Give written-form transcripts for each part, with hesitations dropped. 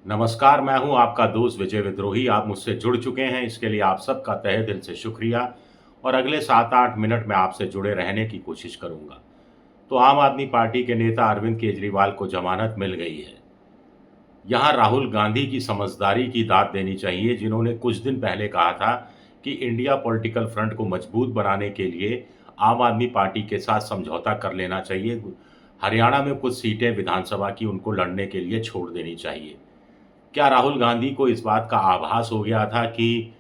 नमस्कार, मैं हूँ आपका दोस्त विजय विद्रोही। आप मुझसे जुड़ चुके हैं, इसके लिए आप सबका तहे दिल से शुक्रिया और अगले 7-8 मिनट में आपसे जुड़े रहने की कोशिश करूँगा। तो आम आदमी पार्टी के नेता अरविंद केजरीवाल को ज़मानत मिल गई है। यहाँ राहुल गांधी की समझदारी की दाद देनी चाहिए, जिन्होंने कुछ दिन पहले कहा था कि इंडिया पॉलिटिकल फ्रंट को मजबूत बनाने के लिए आम आदमी पार्टी के साथ समझौता कर लेना चाहिए। हरियाणा में कुछ सीटें विधानसभा की उनको लड़ने के लिए छोड़ देनी चाहिए। क्या राहुल गांधी को इस बात का आभास हो गया था कि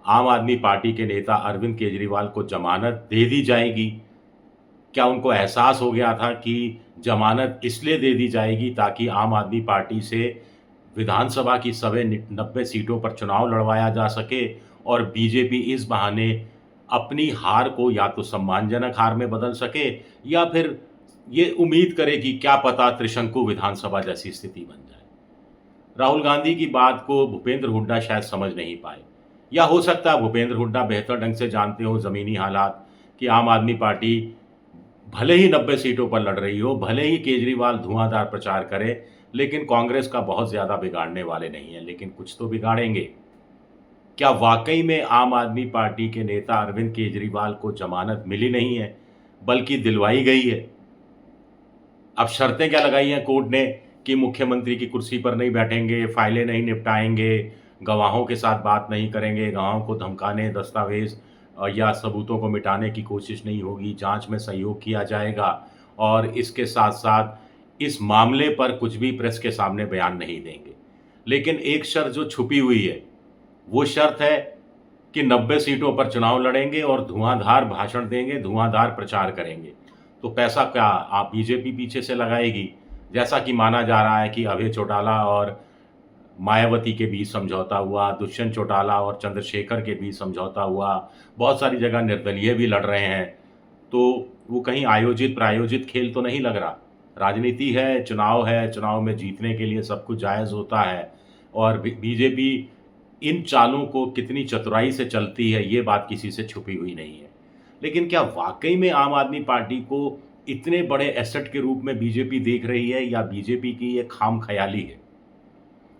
आम आदमी पार्टी के नेता अरविंद केजरीवाल को ज़मानत दे दी जाएगी? क्या उनको एहसास हो गया था कि ज़मानत इसलिए दे दी जाएगी ताकि आम आदमी पार्टी से विधानसभा की सभी 90 सीटों पर चुनाव लड़वाया जा सके और बीजेपी इस बहाने अपनी हार को या तो सम्मानजनक हार में बदल सके या फिर ये उम्मीद करे कि क्या पता त्रिशंकु विधानसभा जैसी स्थिति बन जाए। राहुल गांधी की बात को भूपेंद्र हुड्डा शायद समझ नहीं पाए, या हो सकता है भूपेंद्र हुड्डा बेहतर ढंग से जानते हो ज़मीनी हालात कि आम आदमी पार्टी भले ही 90 सीटों पर लड़ रही हो, भले ही केजरीवाल धुआंधार प्रचार करे, लेकिन कांग्रेस का बहुत ज़्यादा बिगाड़ने वाले नहीं हैं, लेकिन कुछ तो बिगाड़ेंगे। क्या वाक़ई में आम आदमी पार्टी के नेता अरविंद केजरीवाल को ज़मानत मिली नहीं है, बल्कि दिलवाई गई है? अब शर्तें क्या लगाई हैं कोर्ट ने कि मुख्यमंत्री की कुर्सी पर नहीं बैठेंगे, फाइलें नहीं निपटाएँगे, गवाहों के साथ बात नहीं करेंगे, गवाहों को धमकाने, दस्तावेज़ या सबूतों को मिटाने की कोशिश नहीं होगी, जाँच में सहयोग किया जाएगा और इसके साथ-साथ इस मामले पर कुछ भी प्रेस के सामने बयान नहीं देंगे। लेकिन एक शर्त जो छुपी हुई है, वो शर्त है कि 90 सीटों पर चुनाव लड़ेंगे और धुआंधार भाषण देंगे, धुआंधार प्रचार करेंगे। तो पैसा क्या आप बीजेपी पीछे से लगाएगी? जैसा कि माना जा रहा है कि अभय चौटाला और मायावती के बीच समझौता हुआ, दुष्यंत चौटाला और चंद्रशेखर के बीच समझौता हुआ, बहुत सारी जगह निर्दलीय भी लड़ रहे हैं। तो वो कहीं आयोजित-प्रायोजित खेल तो नहीं लग रहा। राजनीति है, चुनाव में जीतने के लिए सब कुछ जायज़ होता है और बीजेपी इन चालों को कितनी चतुराई से चलती है, ये बात किसी से छुपी हुई नहीं है। लेकिन क्या वाक़ई में आम आदमी पार्टी को इतने बड़े एसेट के रूप में बीजेपी देख रही है या बीजेपी की ये खामख़याली है?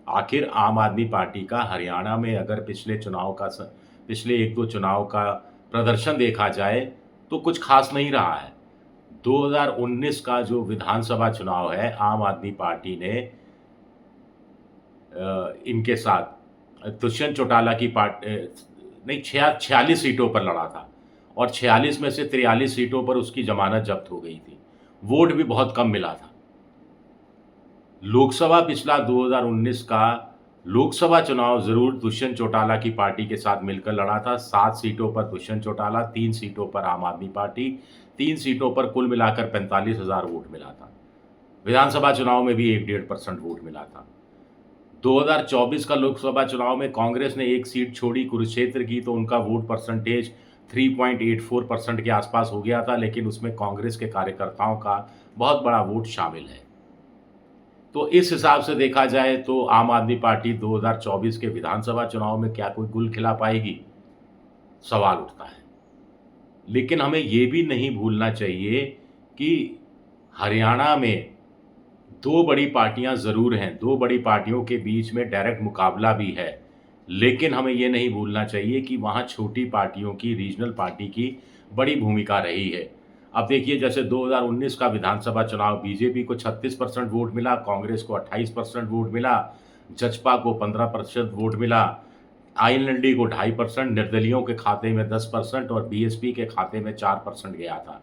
आखिर आम आदमी पार्टी का हरियाणा में अगर पिछले 1-2 चुनाव का प्रदर्शन देखा जाए, तो कुछ ख़ास नहीं रहा है। 2019 का जो विधानसभा चुनाव है, आम आदमी पार्टी ने इनके साथ दुष्यंत चौटाला की नहीं 46 सीटों पर लड़ा था और 46 में से 43 सीटों पर उसकी ज़मानत ज़ब्त हो गई थी। वोट भी बहुत कम मिला था। लोकसभा पिछला 2019 का लोकसभा चुनाव ज़रूर दुष्यंत चौटाला की पार्टी के साथ मिलकर लड़ा था। 7 सीटों पर दुष्यंत चौटाला, 3 सीटों पर आम आदमी पार्टी, 3 सीटों पर कुल मिलाकर 45,000 वोट मिला था। विधानसभा चुनाव में भी 1 डेढ़ % वोट मिला था। 2024 का लोकसभा चुनाव में कांग्रेस ने 1 सीट छोड़ी कुरुक्षेत्र की, तो उनका वोट परसेंटेज 3.84% के आसपास हो गया था, लेकिन उसमें कांग्रेस के कार्यकर्ताओं का बहुत बड़ा वोट शामिल है। तो इस हिसाब से देखा जाए तो आम आदमी पार्टी 2024 के विधानसभा चुनाव में क्या कोई गुल खिला पाएगी? सवाल उठता है। लेकिन हमें ये भी नहीं भूलना चाहिए कि हरियाणा में 2 बड़ी पार्टियाँ ज़रूर हैं, 2 बड़ी पार्टियों के बीच में डायरेक्ट मुकाबला भी है। लेकिन हमें ये नहीं भूलना चाहिए कि वहाँ छोटी पार्टियों की, रीजनल पार्टी की बड़ी भूमिका रही है। अब देखिए जैसे 2019 का विधानसभा चुनाव बीजेपी को 36% वोट मिला, कांग्रेस को 28% वोट मिला, जसपा को 15% वोट मिला, आईएनएलडी को 2.5%, निर्दलियों के खाते में 10% और बीएसपी के खाते में 4% गया था।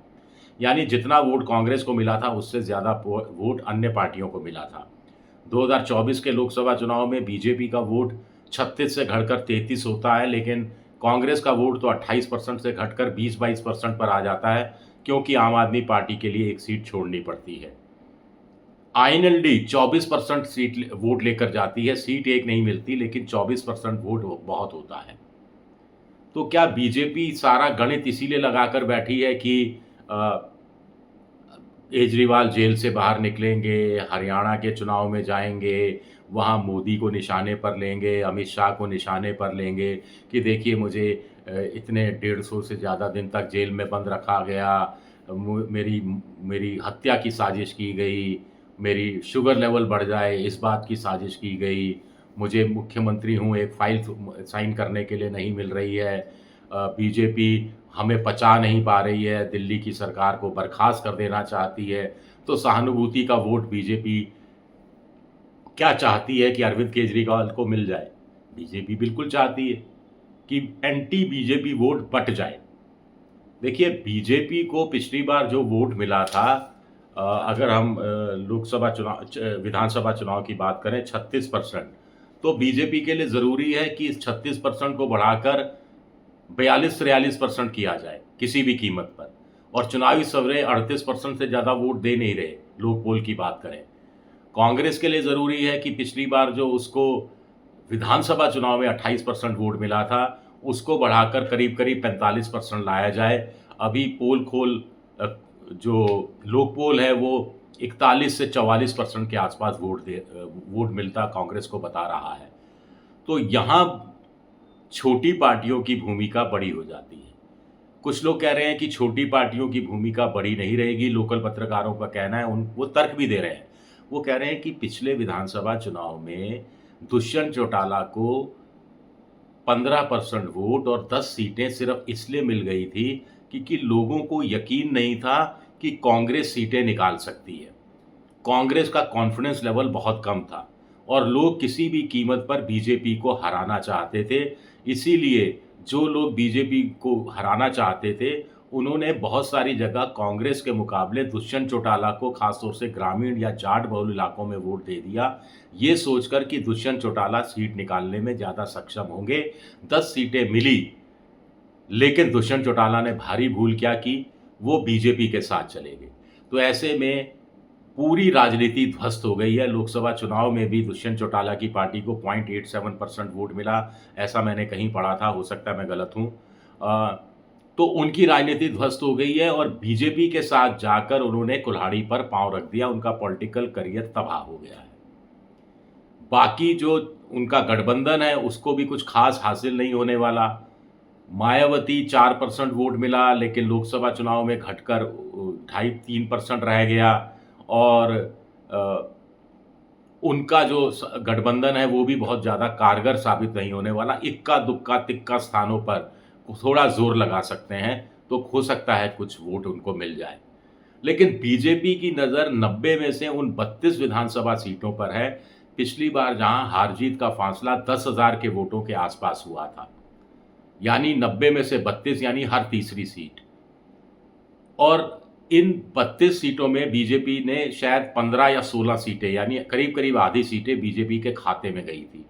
यानी जितना वोट कांग्रेस को मिला था, उससे ज़्यादा वोट अन्य पार्टियों को मिला था। 2024 के लोकसभा चुनाव में बीजेपी का वोट 36 से घटकर 33 होता है, लेकिन कांग्रेस का वोट तो 28% से घटकर 20-22% पर आ जाता है, क्योंकि आम आदमी पार्टी के लिए 1 सीट छोड़नी पड़ती है। आईएनएलडी 24% वोट लेकर जाती है, सीट 1 नहीं मिलती, लेकिन 24% वोट बहुत होता है। तो क्या बीजेपी सारा गणित इसीलिए लगाकर बैठी है कि अ, केजरीवाल जेल से बाहर निकलेंगे, हरियाणा के चुनाव में जाएँगे, वहाँ मोदी को निशाने पर लेंगे, अमित शाह को निशाने पर लेंगे कि देखिए मुझे इतने 150 से ज़्यादा दिन तक जेल में बंद रखा गया, मेरी मेरी हत्या की साजिश की गई, मेरी शुगर लेवल बढ़ जाए, इस बात की साजिश की गई। मुझे मुख्यमंत्री हूँ, एक फ़ाइल साइन करने के लिए नहीं मिल रही है। बीजेपी हमें पचा नहीं पा रही है, दिल्ली की सरकार को बर्खास्त कर देना चाहती है। तो सहानुभूति का वोट बीजेपी क्या चाहती है कि अरविंद केजरीवाल को मिल जाए? बीजेपी बिल्कुल चाहती है कि एंटी बीजेपी वोट बँट जाए। देखिए, बीजेपी को पिछली बार जो वोट मिला था, अगर हम लोकसभा चुनाव विधानसभा चुनाव की बात करें 36%, तो बीजेपी के लिए ज़रूरी है कि इस 36% को बढ़ाकर 42-43% किया जाए, किसी भी कीमत पर। और चुनावी सर्वे 38% से ज़्यादा वोट दे नहीं रहे, लोक पोल की बात करें। कांग्रेस के लिए ज़रूरी है कि पिछली बार जो उसको विधानसभा चुनाव में 28% वोट मिला था, उसको बढ़ाकर करीब-करीब 45% लाया जाए। अभी जो लोक पोल है वो 41 से 44% के आसपास वोट मिलता कांग्रेस को बता रहा है। तो यहाँ छोटी पार्टियों की भूमिका बड़ी हो जाती है। कुछ लोग कह रहे हैं कि छोटी पार्टियों की भूमिका बड़ी नहीं रहेगी, लोकल पत्रकारों का कहना है, वो तर्क भी दे रहे हैं। वो कह रहे हैं कि पिछले विधानसभा चुनाव में दुष्यंत चौटाला को 15% वोट और 10 सीटें सिर्फ इसलिए मिल गई थी क्योंकि लोगों को यकीन नहीं था कि कांग्रेस सीटें निकाल सकती है। कांग्रेस का कॉन्फिडेंस लेवल बहुत कम था और लोग किसी भी कीमत पर बीजेपी को हराना चाहते थे। इसीलिए जो लोग बीजेपी को हराना चाहते थे, उन्होंने बहुत सारी जगह कांग्रेस के मुकाबले दुष्यंत चौटाला को खासतौर से ग्रामीण या जाट बहुल इलाकों में वोट दे दिया, ये सोचकर कि दुष्यंत चौटाला सीट निकालने में ज़्यादा सक्षम होंगे। 10 सीटें मिली, लेकिन दुष्यंत चौटाला ने भारी भूल क्या की, वो बीजेपी के साथ चले गए। तो ऐसे में पूरी राजनीति ध्वस्त हो गई है। लोकसभा चुनाव में भी दुष्यंत चौटाला की पार्टी को 0.87% वोट मिला, ऐसा मैंने कहीं पढ़ा था, हो सकता है मैं गलत हूँ। तो उनकी राजनीति ध्वस्त हो गई है और बीजेपी के साथ जाकर उन्होंने कुल्हाड़ी पर पाँव रख दिया, उनका पॉलिटिकल करियर तबाह हो गया है। बाकी जो उनका गठबंधन है, उसको भी कुछ खास हासिल नहीं होने वाला। मायावती 4% वोट मिला, लेकिन लोकसभा चुनाव में घटकर 2.5-3% रह गया और उनका जो गठबंधन है वो भी बहुत ज़्यादा कारगर साबित नहीं होने वाला। इक्का दुक्का तिक्का स्थानों पर थोड़ा जोर लगा सकते हैं, तो हो सकता है कुछ वोट उनको मिल जाए। लेकिन बीजेपी की नज़र 90 में से उन 32 विधानसभा सीटों पर है। पिछली बार जहां हार जीत का फासला 10,000 के वोटों के आसपास हुआ था, यानी 90 में से 32, यानी हर तीसरी सीट। और इन 32 सीटों में बीजेपी ने शायद 15 या 16 सीटें, यानी करीब-करीब आधी सीटें बीजेपी के खाते में गई थी।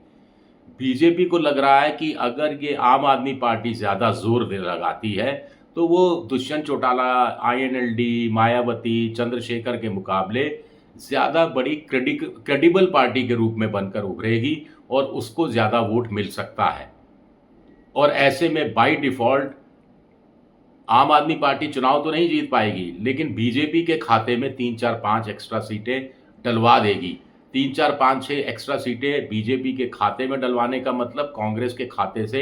बीजेपी को लग रहा है कि अगर ये आम आदमी पार्टी ज़्यादा ज़ोर दे लगाती है, तो वो दुष्यंत चौटाला, आईएनएलडी, मायावती, चंद्रशेखर के मुकाबले ज़्यादा बड़ी क्रेडिबल पार्टी के रूप में बनकर उभरेगी और उसको ज़्यादा वोट मिल सकता है। और ऐसे में बाय डिफ़ॉल्ट आम आदमी पार्टी चुनाव तो नहीं जीत पाएगी, लेकिन बीजेपी के खाते में 3, 4, 5 एक्स्ट्रा सीटें डलवा देगी। 3, 4, 5, 6 एक्स्ट्रा सीटें बीजेपी के खाते में डलवाने का मतलब कांग्रेस के खाते से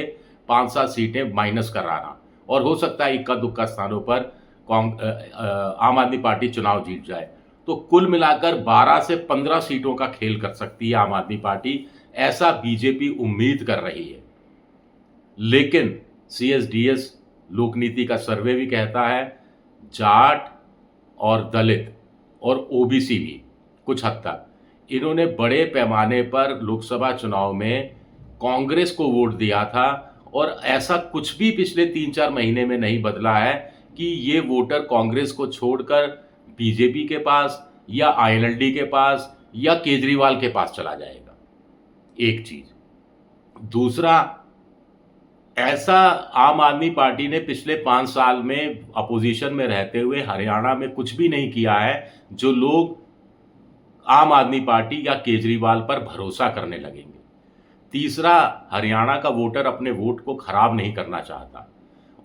5-7 सीटें माइनस कराना, और हो सकता है इक्का-दुक्का स्थानों पर आम आदमी पार्टी चुनाव जीत जाए। तो कुल मिलाकर 12 से 15 सीटों का खेल कर सकती है आम आदमी पार्टी, ऐसा बीजेपी उम्मीद कर रही है। लेकिन सीएसडीएस लोकनीति का सर्वे भी कहता है, जाट और दलित और ओबीसी भी कुछ हद तक इन्होंने बड़े पैमाने पर लोकसभा चुनाव में कांग्रेस को वोट दिया था, और ऐसा कुछ भी पिछले 3-4 महीने में नहीं बदला है कि ये वोटर कांग्रेस को छोड़कर बीजेपी के पास या आईएनएलडी के पास या केजरीवाल के पास चला जाएगा। एक चीज। दूसरा, ऐसा आम आदमी पार्टी ने पिछले 5 साल में अपोजिशन में रहते हुए हरियाणा में कुछ भी नहीं किया है, जो लोग आम आदमी पार्टी या केजरीवाल पर भरोसा करने लगेंगे। तीसरा, हरियाणा का वोटर अपने वोट को खराब नहीं करना चाहता।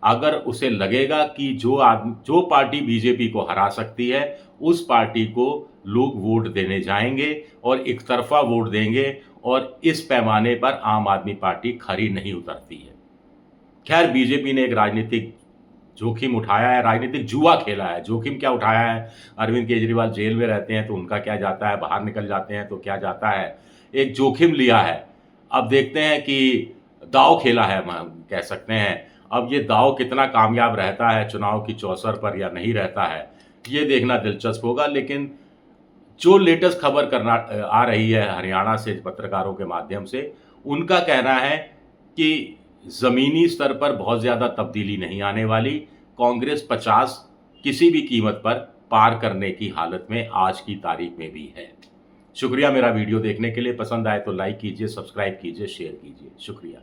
अगर उसे लगेगा कि जो पार्टी बीजेपी को हरा सकती है, उस पार्टी को लोग वोट देने जाएंगे और एक तरफा वोट देंगे, और इस पैमाने पर आम आदमी पार्टी खरी नहीं उतरती है। खैर, बीजेपी ने एक राजनीतिक जोखिम उठाया है, राजनीतिक जुआ खेला है। जोखिम क्या उठाया है? अरविंद केजरीवाल जेल में रहते हैं तो उनका क्या जाता है, बाहर निकल जाते हैं तो क्या जाता है। एक जोखिम लिया है। अब देखते हैं कि दाँव खेला है, हम कह सकते हैं। अब ये दाँव कितना कामयाब रहता है चुनाव की चौसर पर या नहीं रहता है, ये देखना दिलचस्प होगा। लेकिन जो लेटेस्ट खबर आ रही है हरियाणा से पत्रकारों के माध्यम से, उनका कहना है कि ज़मीनी स्तर पर बहुत ज़्यादा तब्दीली नहीं आने वाली। कांग्रेस 50 किसी भी कीमत पर पार करने की हालत में आज की तारीख में भी है। शुक्रिया मेरा वीडियो देखने के लिए। पसंद आए तो लाइक कीजिए, सब्सक्राइब कीजिए, शेयर कीजिए। शुक्रिया।